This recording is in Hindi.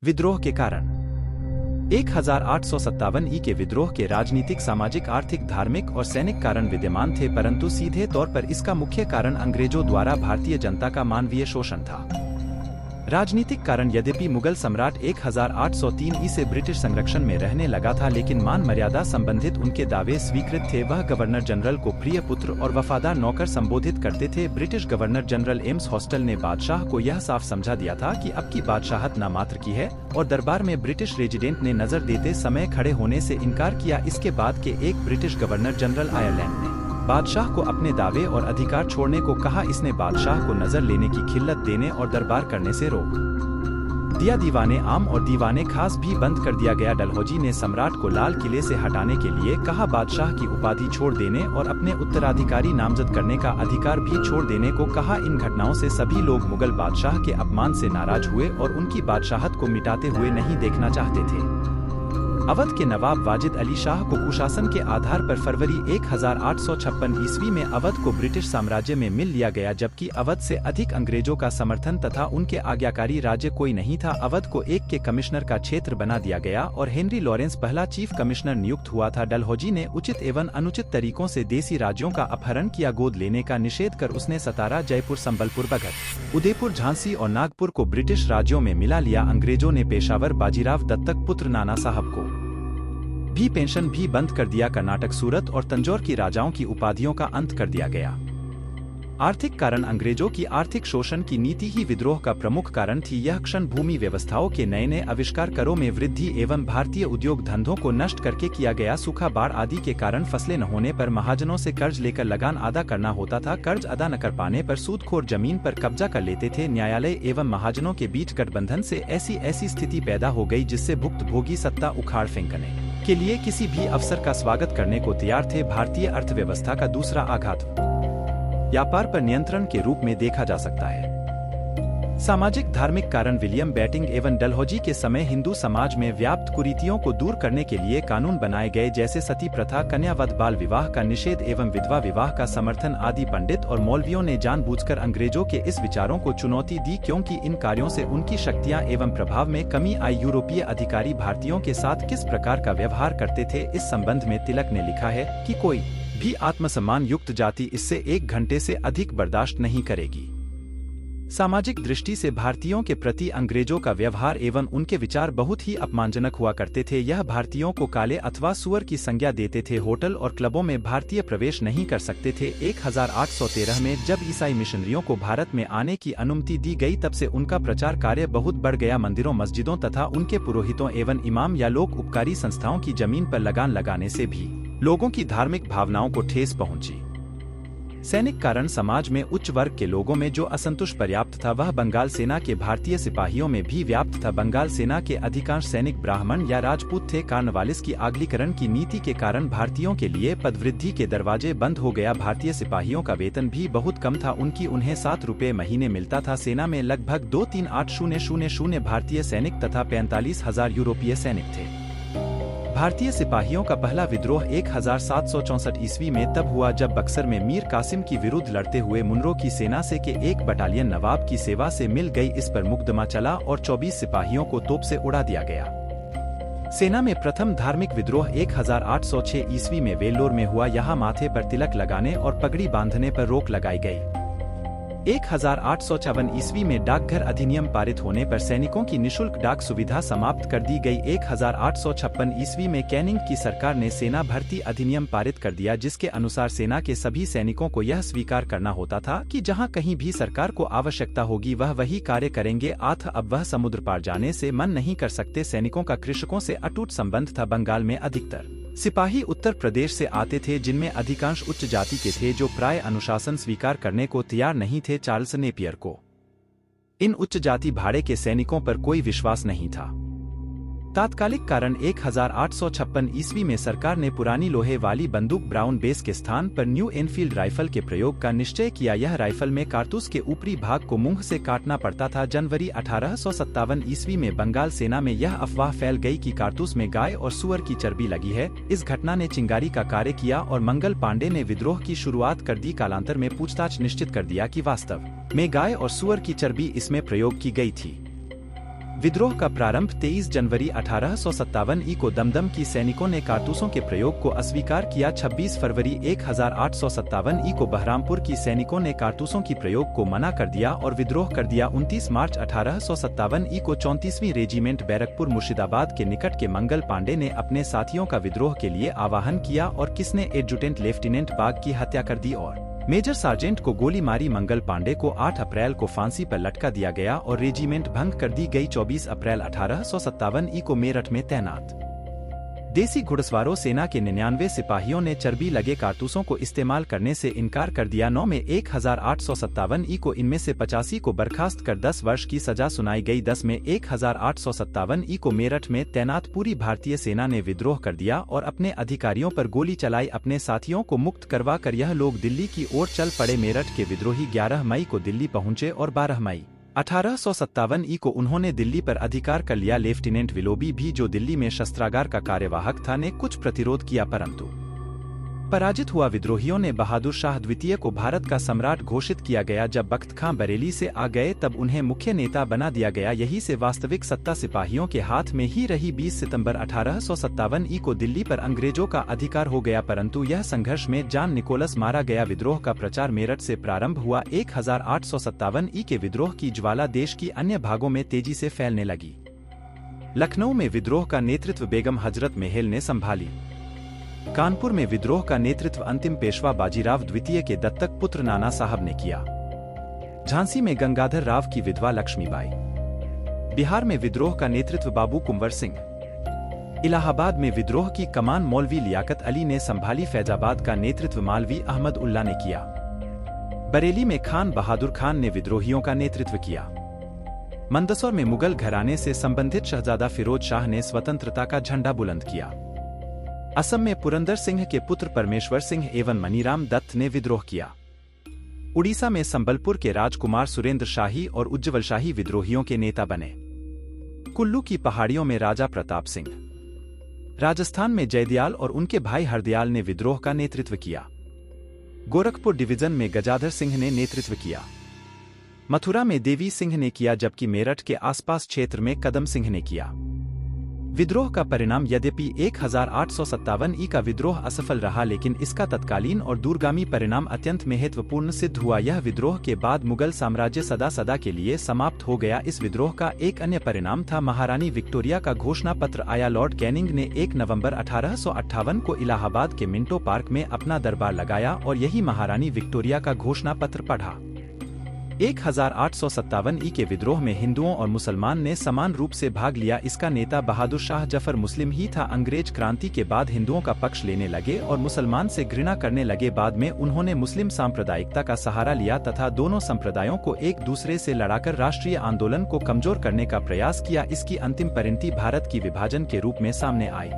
विद्रोह के कारण 1857 ई के विद्रोह के राजनीतिक, सामाजिक, आर्थिक, धार्मिक और सैनिक कारण विद्यमान थे, परंतु सीधे तौर पर इसका मुख्य कारण अंग्रेजों द्वारा भारतीय जनता का मानवीय शोषण था। राजनीतिक कारण यद्यपि मुगल सम्राट 1803 ई से ब्रिटिश संरक्षण में रहने लगा था, लेकिन मान मर्यादा संबंधित उनके दावे स्वीकृत थे। वह गवर्नर जनरल को प्रिय पुत्र और वफादार नौकर संबोधित करते थे। British governor general AIIMS hostel ने बादशाह को यह साफ समझा दिया था कि अब की बादशाहत नामात्र की है, और दरबार में ब्रिटिश रेजिडेंट ने नजर देते समय खड़े होने से इनकार किया। इसके बाद के एक ब्रिटिश गवर्नर जनरल आयरलैंड ने बादशाह को अपने दावे और अधिकार छोड़ने को कहा। इसने बादशाह को नजर लेने की खिल्लत देने और दरबार करने से रोक दिया। दीवाने आम और दीवाने खास भी बंद कर दिया गया। डलहौजी ने सम्राट को लाल किले से हटाने के लिए कहा। बादशाह की उपाधि छोड़ देने और अपने उत्तराधिकारी नामजद करने का अधिकार भी छोड़ देने को कहा। इन घटनाओं से सभी लोग मुगल बादशाह के अपमान से नाराज हुए और उनकी बादशाहत को मिटाते हुए नहीं देखना चाहते थे। अवध के नवाब वाजिद अली शाह को कुशासन के आधार पर फरवरी 1856 ईस्वी में अवध को ब्रिटिश साम्राज्य में मिल लिया गया, जबकि अवध से अधिक अंग्रेजों का समर्थन तथा उनके आज्ञाकारी राज्य कोई नहीं था। अवध को एक के कमिश्नर का क्षेत्र बना दिया गया और हेनरी लॉरेंस पहला चीफ कमिश्नर नियुक्त हुआ था। डलहौजी ने उचित एवं अनुचित तरीकों से देसी राज्यों का अपहरण किया। गोद लेने का निषेध कर उसने सतारा, जयपुर, संबलपुर, बगट, उदयपुर, झांसी और नागपुर को ब्रिटिश राज्यों में मिला लिया। अंग्रेजों ने पेशावर, बाजीराव दत्तक पुत्र नाना साहब को भी पेंशन भी बंद कर दिया। कर्नाटक, सूरत और तंजौर की राजाओं की उपाधियों का अंत कर दिया गया। आर्थिक कारण अंग्रेजों की आर्थिक शोषण की नीति ही विद्रोह का प्रमुख कारण थी। यह क्षण भूमि व्यवस्थाओं के नए नए आविष्कार, करों में वृद्धि एवं भारतीय उद्योग धंधों को नष्ट करके किया गया। सूखा, बाढ़ आदि के कारण फसलें न होने पर महाजनों से कर्ज लेकर लगान अदा करना होता था। कर्ज अदा न कर पाने पर सूदखोर जमीन पर कब्जा कर लेते थे। न्यायालय एवं महाजनों के बीच गठबंधन से ऐसी स्थिति पैदा हो गई जिससे भुक्तभोगी सत्ता उखाड़ फेंकने के लिए किसी भी अवसर का स्वागत करने को तैयार थे। भारतीय अर्थव्यवस्था का दूसरा आघात व्यापार पर नियंत्रण के रूप में देखा जा सकता है। सामाजिक धार्मिक कारण विलियम बेटिंग एवं डलहौजी के समय हिंदू समाज में व्याप्त कुरीतियों को दूर करने के लिए कानून बनाए गए, जैसे सती प्रथा, कन्यावध, बाल विवाह का निषेध एवं विधवा विवाह का समर्थन आदि। पंडित और मौलवियों ने जानबूझकर अंग्रेजों के इस विचारों को चुनौती दी, क्योंकि इन कार्यों से उनकी शक्तियां एवं प्रभाव में कमी आई। यूरोपीय अधिकारी भारतीयों के साथ किस प्रकार का व्यवहार करते थे, इस संबंध में तिलक ने लिखा है कि कोई भी आत्मसम्मान युक्त जाति इससे 1 घंटे से अधिक बर्दाश्त नहीं करेगी। सामाजिक दृष्टि से भारतीयों के प्रति अंग्रेजों का व्यवहार एवं उनके विचार बहुत ही अपमानजनक हुआ करते थे। यह भारतीयों को काले अथवा सुअर की संज्ञा देते थे। होटल और क्लबों में भारतीय प्रवेश नहीं कर सकते थे। 1813 में जब ईसाई मिशनरियों को भारत में आने की अनुमति दी गई, तब से उनका प्रचार कार्य बहुत बढ़ गया। मंदिरों, मस्जिदों तथा उनके पुरोहितों एवं इमाम या लोक उपकारी संस्थाओं की जमीन पर लगान लगाने से भी लोगों की धार्मिक भावनाओं को ठेस पहुंची। सैनिक कारण समाज में उच्च वर्ग के लोगों में जो असंतोष पर्याप्त था, वह बंगाल सेना के भारतीय सिपाहियों में भी व्याप्त था। बंगाल सेना के अधिकांश सैनिक ब्राह्मण या राजपूत थे। कार्नवालिस की आगलीकरण की नीति के कारण भारतीयों के लिए पदवृद्धि के दरवाजे बंद हो गया। भारतीय सिपाहियों का वेतन भी बहुत कम था, उन्हें 7 रुपए महीने मिलता था। सेना में लगभग 238,000 भारतीय सैनिक तथा 45,000 यूरोपीय सैनिक थे। भारतीय सिपाहियों का पहला विद्रोह 1764 ईस्वी में तब हुआ जब बक्सर में मीर कासिम की विरुद्ध लड़ते हुए मुनरो की सेना से के एक बटालियन नवाब की सेवा से मिल गई। इस पर मुकदमा चला और 24 सिपाहियों को तोप से उड़ा दिया गया। सेना में प्रथम धार्मिक विद्रोह 1806 ईस्वी में वेल्लोर में हुआ। यहाँ माथे पर तिलक लगाने और पगड़ी बांधने पर रोक लगाई गई। 1854 ईस्वी में डाकघर अधिनियम पारित होने पर सैनिकों की निशुल्क डाक सुविधा समाप्त कर दी गई। 1856 ईस्वी में कैनिंग की सरकार ने सेना भर्ती अधिनियम पारित कर दिया, जिसके अनुसार सेना के सभी सैनिकों को यह स्वीकार करना होता था कि जहां कहीं भी सरकार को आवश्यकता होगी वह वही कार्य करेंगे। अब वह समुद्र पार जाने से मन नहीं कर सकते। सैनिकों का कृषकों से अटूट संबंध था। बंगाल में अधिकतर सिपाही उत्तर प्रदेश से आते थे, जिनमें अधिकांश उच्च जाति के थे, जो प्राय अनुशासन स्वीकार करने को तैयार नहीं थे। चार्ल्स नेपियर को इन उच्च जाति भाड़े के सैनिकों पर कोई विश्वास नहीं था। तात्कालिक कारण 1856 ईस्वी में सरकार ने पुरानी लोहे वाली बंदूक ब्राउन बेस के स्थान पर न्यू एनफील्ड राइफल के प्रयोग का निश्चय किया। यह राइफल में कारतूस के ऊपरी भाग को मुंह से काटना पड़ता था। जनवरी 1857 ईस्वी में बंगाल सेना में यह अफवाह फैल गई कि कारतूस में गाय और सुअर की चर्बी लगी है। इस घटना ने चिंगारी का कार्य किया और मंगल पांडे ने विद्रोह की शुरुआत कर दी। कालांतर में पूछताछ निश्चित कर दिया कि वास्तव में गाय और सुअर की चर्बी इसमें प्रयोग की गई थी। विद्रोह का प्रारंभ 23 जनवरी 1857 को दमदम की सैनिकों ने कारतूसों के प्रयोग को अस्वीकार किया। 26 फरवरी 1857 को बहरामपुर की सैनिकों ने कारतूसों की प्रयोग को मना कर दिया और विद्रोह कर दिया। 29 मार्च 1857 को 34वीं रेजिमेंट बैरकपुर मुर्शिदाबाद के निकट के मंगल पांडे ने अपने साथियों का विद्रोह के लिए आह्वान किया और किसने एडजुटेंट लेफ्टिनेंट बाग की हत्या कर दी और मेजर सार्जेंट को गोली मारी। मंगल पांडे को 8 अप्रैल को फांसी पर लटका दिया गया और रेजिमेंट भंग कर दी गई। 24 अप्रैल 1857 को मेरठ में तैनात देसी घुड़सवारों सेना के 99 सिपाहियों ने चर्बी लगे कारतूसों को इस्तेमाल करने से इनकार कर दिया। 9 में 1857 को इनमें से 85 को बर्खास्त कर 10 वर्ष की सजा सुनाई गई। 10 में 1857 को मेरठ में तैनात पूरी भारतीय सेना ने विद्रोह कर दिया और अपने अधिकारियों पर गोली चलाई। अपने साथियों को मुक्त करवा कर यह लोग दिल्ली की ओर चल पड़े। मेरठ के विद्रोही 11 मई को दिल्ली पहुंचे और 12 मई 1857 को उन्होंने दिल्ली पर अधिकार कर लिया। लेफ्टिनेंट विलोबी भी, जो दिल्ली में शस्त्रागार का कार्यवाहक था, ने कुछ प्रतिरोध किया परंतु पराजित हुआ। विद्रोहियों ने बहादुर शाह द्वितीय को भारत का सम्राट घोषित किया गया। जब बख्त खां बरेली से आ गए तब उन्हें मुख्य नेता बना दिया गया। यही से वास्तविक सत्ता सिपाहियों के हाथ में ही रही। 20 सितंबर 1857 को दिल्ली पर अंग्रेजों का अधिकार हो गया, परंतु यह संघर्ष में जॉन निकोलस मारा गया। विद्रोह का प्रचार मेरठ से प्रारंभ हुआ। 1857 के विद्रोह की ज्वाला देश की अन्य भागों में तेजी से फैलने लगी। लखनऊ में विद्रोह का नेतृत्व बेगम हजरत महल ने संभाली। कानपुर में विद्रोह का नेतृत्व अंतिम पेशवा बाजीराव द्वितीय के दत्तक पुत्र नाना साहब ने किया। झांसी में गंगाधर राव की विधवा लक्ष्मीबाई। बिहार में विद्रोह का नेतृत्व बाबू कुंवर सिंह। इलाहाबाद में विद्रोह की कमान मौलवी लियाकत अली ने संभाली। फैजाबाद का नेतृत्व मालवी अहमद उल्ला ने किया। बरेली में खान बहादुर खान ने विद्रोहियों का नेतृत्व किया। मंदसौर में मुगल घराने से संबंधित शहजादा फिरोज शाह ने स्वतंत्रता का झंडा बुलंद किया। असम में पुरंदर सिंह के पुत्र परमेश्वर सिंह एवं मनीराम दत्त ने विद्रोह किया। उड़ीसा में संबलपुर के राजकुमार सुरेंद्र शाही और उज्जवल शाही विद्रोहियों के नेता बने। कुल्लू की पहाड़ियों में राजा प्रताप सिंह। राजस्थान में जयदयाल और उनके भाई हरदयाल ने विद्रोह का नेतृत्व किया। गोरखपुर डिवीजन में गजाधर सिंह ने नेतृत्व किया। मथुरा में देवी सिंह ने किया, जबकि मेरठ के आसपास क्षेत्र में कदम सिंह ने किया। विद्रोह का परिणाम यद्यपि 1857 का विद्रोह असफल रहा, लेकिन इसका तत्कालीन और दूरगामी परिणाम अत्यंत महत्वपूर्ण सिद्ध हुआ। यह विद्रोह के बाद मुगल साम्राज्य सदा के लिए समाप्त हो गया। इस विद्रोह का एक अन्य परिणाम था महारानी विक्टोरिया का घोषणा पत्र आया। लॉर्ड कैनिंग ने 1 नवंबर 1858 को इलाहाबाद के मिंटो पार्क में अपना दरबार लगाया और यही महारानी विक्टोरिया का घोषणा पत्र पढ़ा। 1857 के विद्रोह में हिंदुओं और मुसलमान ने समान रूप से भाग लिया। इसका नेता बहादुर शाह जफर मुस्लिम ही था। अंग्रेज क्रांति के बाद हिंदुओं का पक्ष लेने लगे और मुसलमान से घृणा करने लगे। बाद में उन्होंने मुस्लिम सांप्रदायिकता का सहारा लिया तथा दोनों संप्रदायों को एक दूसरे से लड़ाकर राष्ट्रीय आंदोलन को कमजोर करने का प्रयास किया। इसकी अंतिम परिणति भारत की विभाजन के रूप में सामने आई।